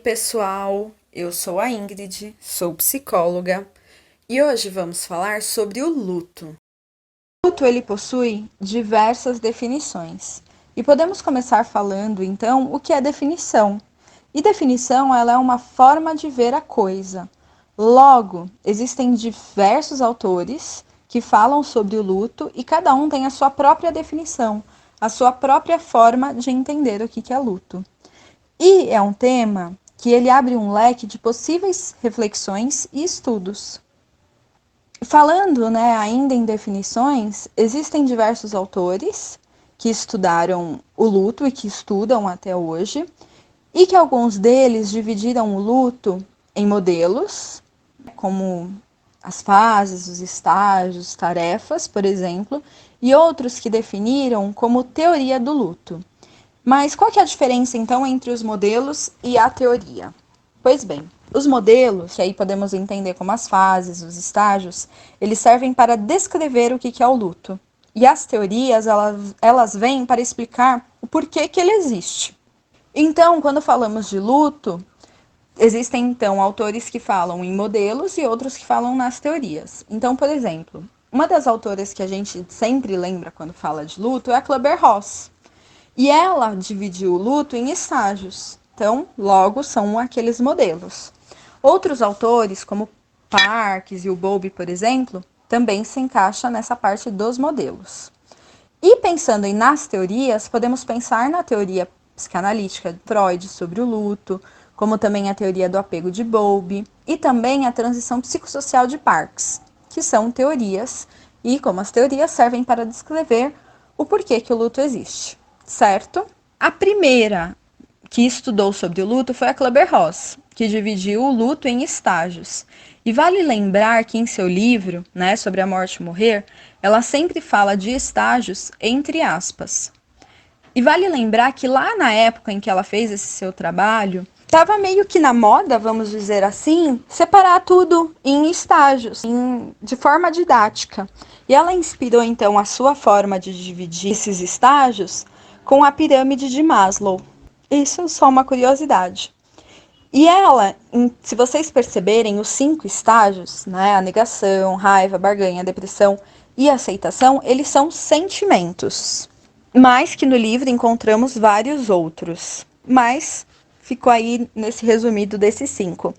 pessoal, eu sou a Ingrid, sou psicóloga e hoje vamos falar sobre o luto. O luto ele possui diversas definições e podemos começar falando então o que é definição. E definição ela é uma forma de ver a coisa. Logo, existem diversos autores que falam sobre o luto e cada um tem a sua própria definição, a sua própria forma de entender o que é luto. E é um tema que ele abre um leque de possíveis reflexões e estudos. Falando, ainda em definições, existem diversos autores que estudaram o luto e que estudam até hoje, e que alguns deles dividiram o luto em modelos, como as fases, os estágios, tarefas, por exemplo, e outros que definiram como teoria do luto. Mas qual que é a diferença, então, entre os modelos e a teoria? Pois bem, os modelos, que aí podemos entender como as fases, os estágios, eles servem para descrever o que é o luto. E as teorias, elas vêm para explicar o porquê que ele existe. Então, quando falamos de luto, existem, então, autores que falam em modelos e outros que falam nas teorias. Então, por exemplo, uma das autoras que a gente sempre lembra quando fala de luto é a Kübler-Ross. E ela dividiu o luto em estágios. Então, logo, são aqueles modelos. Outros autores, como Parks e o Bowlby, por exemplo, também se encaixa nessa parte dos modelos. E pensando nas teorias, podemos pensar na teoria psicanalítica de Freud sobre o luto, como também a teoria do apego de Bowlby e também a transição psicossocial de Parks, que são teorias e, como as teorias, servem para descrever o porquê que o luto existe, certo? A primeira que estudou sobre o luto foi a Kübler-Ross, que dividiu o luto em estágios. E vale lembrar que em seu livro, sobre a morte e morrer, ela sempre fala de estágios entre aspas. E vale lembrar que lá na época em que ela fez esse seu trabalho, estava meio que na moda, vamos dizer assim, separar tudo em estágios, de forma didática. E ela inspirou então a sua forma de dividir esses estágios com a pirâmide de Maslow. Isso é só uma curiosidade. E ela, se vocês perceberem, os 5 estágios, a negação, raiva, barganha, depressão e aceitação, eles são sentimentos. Mais que no livro encontramos vários outros. Mas ficou aí nesse resumido desses 5.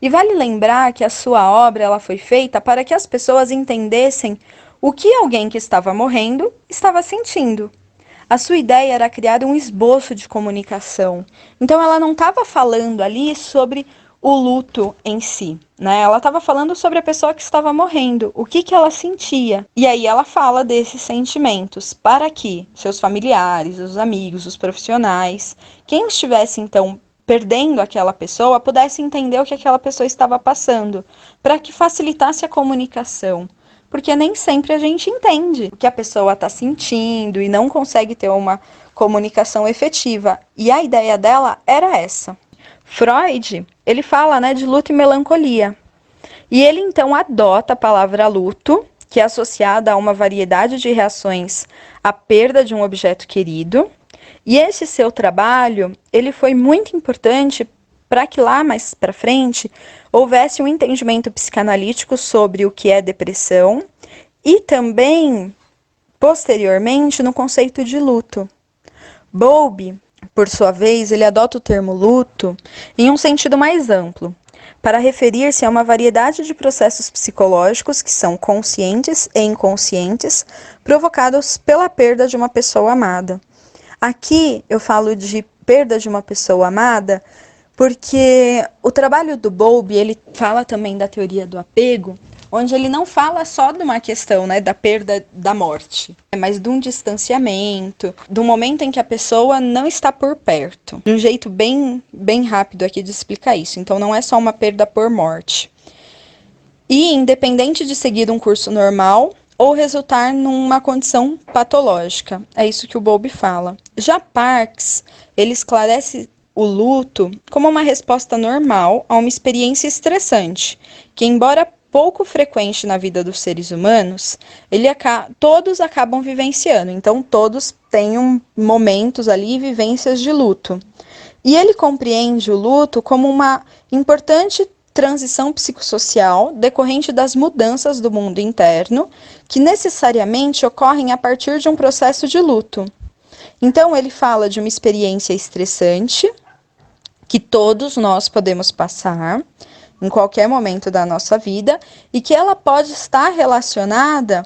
E vale lembrar que a sua obra ela foi feita para que as pessoas entendessem o que alguém que estava morrendo estava sentindo. A sua ideia era criar um esboço de comunicação. Então ela não estava falando ali sobre o luto em si, Ela estava falando sobre a pessoa que estava morrendo, o que ela sentia. E aí ela fala desses sentimentos para que seus familiares, os amigos, os profissionais, quem estivesse então perdendo aquela pessoa, pudesse entender o que aquela pessoa estava passando, para que facilitasse a comunicação. Porque nem sempre a gente entende o que a pessoa está sentindo e não consegue ter uma comunicação efetiva. E a ideia dela era essa. Freud, ele fala, de luto e melancolia. E ele então adota a palavra luto, que é associada a uma variedade de reações à perda de um objeto querido. E esse seu trabalho, ele foi muito importante para que lá mais para frente houvesse um entendimento psicanalítico sobre o que é depressão e também, posteriormente, no conceito de luto. Bowlby, por sua vez, ele adota o termo luto em um sentido mais amplo, para referir-se a uma variedade de processos psicológicos que são conscientes e inconscientes, provocados pela perda de uma pessoa amada. Aqui eu falo de perda de uma pessoa amada porque o trabalho do Bowlby, ele fala também da teoria do apego, onde ele não fala só de uma questão, da perda da morte, mas de um distanciamento, do momento em que a pessoa não está por perto. De um jeito bem rápido aqui de explicar isso. Então não é só uma perda por morte. E independente de seguir um curso normal ou resultar numa condição patológica. É isso que o Bowlby fala. Já Parks, ele esclarece o luto como uma resposta normal a uma experiência estressante, que embora pouco frequente na vida dos seres humanos, todos acabam vivenciando. Então, todos têm momentos ali, vivências de luto. E ele compreende o luto como uma importante transição psicossocial decorrente das mudanças do mundo interno, que necessariamente ocorrem a partir de um processo de luto. Então, ele fala de uma experiência estressante que todos nós podemos passar em qualquer momento da nossa vida e que ela pode estar relacionada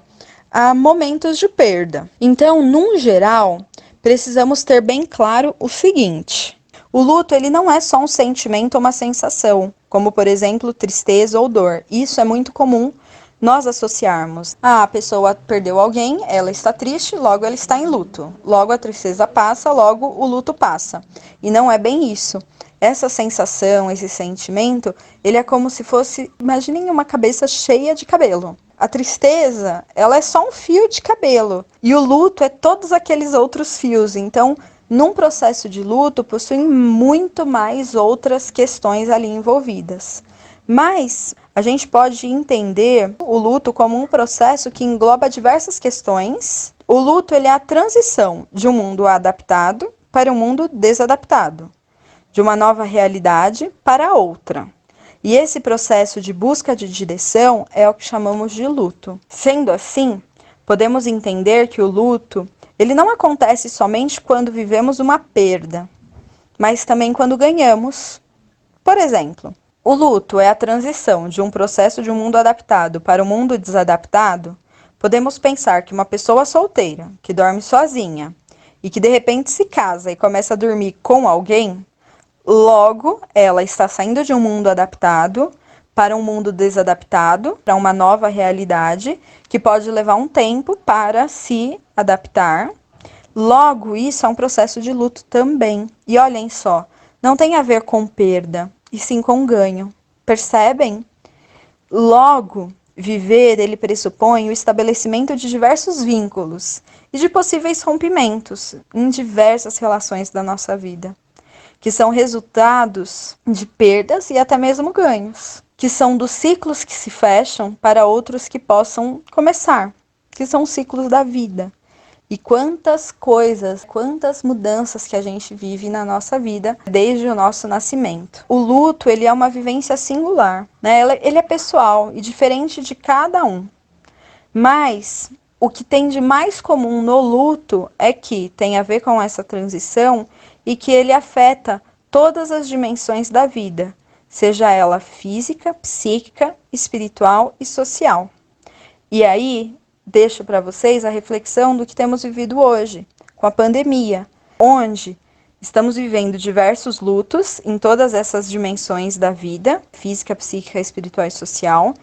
a momentos de perda. Então, num geral, precisamos ter bem claro o seguinte: o luto ele não é só um sentimento ou uma sensação, como por exemplo tristeza ou dor. Isso é muito comum nós associarmos. Ah, a pessoa perdeu alguém, ela está triste, logo ela está em luto. Logo a tristeza passa, logo o luto passa. E não é bem isso. Essa sensação, esse sentimento, ele é como se fosse, imaginem uma cabeça cheia de cabelo. A tristeza, ela é só um fio de cabelo. E o luto é todos aqueles outros fios. Então, num processo de luto, possuem muito mais outras questões ali envolvidas. Mas a gente pode entender o luto como um processo que engloba diversas questões. O luto ele é a transição de um mundo adaptado para um mundo desadaptado, de uma nova realidade para outra. E esse processo de busca de direção é o que chamamos de luto. Sendo assim, podemos entender que o luto ele não acontece somente quando vivemos uma perda, mas também quando ganhamos. Por exemplo, o luto é a transição de um processo de um mundo adaptado para um mundo desadaptado. Podemos pensar que uma pessoa solteira, que dorme sozinha e que de repente se casa e começa a dormir com alguém, logo ela está saindo de um mundo adaptado para um mundo desadaptado, para uma nova realidade que pode levar um tempo para se adaptar. Logo, isso é um processo de luto também. E olhem só, não tem a ver com perda, e sim com ganho. Percebem? Logo, viver ele pressupõe o estabelecimento de diversos vínculos e de possíveis rompimentos em diversas relações da nossa vida, que são resultados de perdas e até mesmo ganhos, que são dos ciclos que se fecham para outros que possam começar, que são os ciclos da vida. E quantas coisas, quantas mudanças que a gente vive na nossa vida desde o nosso nascimento. O luto, ele é uma vivência singular, né? Ele é pessoal e diferente de cada um. Mas o que tem de mais comum no luto é que tem a ver com essa transição e que ele afeta todas as dimensões da vida, seja ela física, psíquica, espiritual e social. E aí, deixo para vocês a reflexão do que temos vivido hoje, com a pandemia, onde estamos vivendo diversos lutos em todas essas dimensões da vida, física, psíquica, espiritual e social,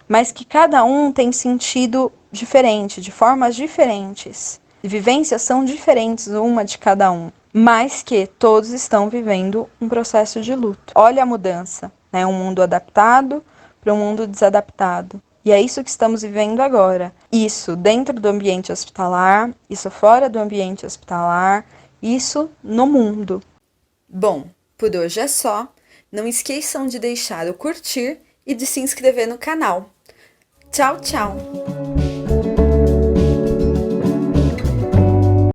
mas que cada um tem sentido diferente, de formas diferentes. E vivências são diferentes uma de cada um, mas que todos estão vivendo um processo de luto. Olha a mudança, né? Um mundo adaptado para um mundo desadaptado. E é isso que estamos vivendo agora. Isso dentro do ambiente hospitalar, isso fora do ambiente hospitalar, isso no mundo. Bom, por hoje é só. Não esqueçam de deixar o curtir e de se inscrever no canal. Tchau, tchau!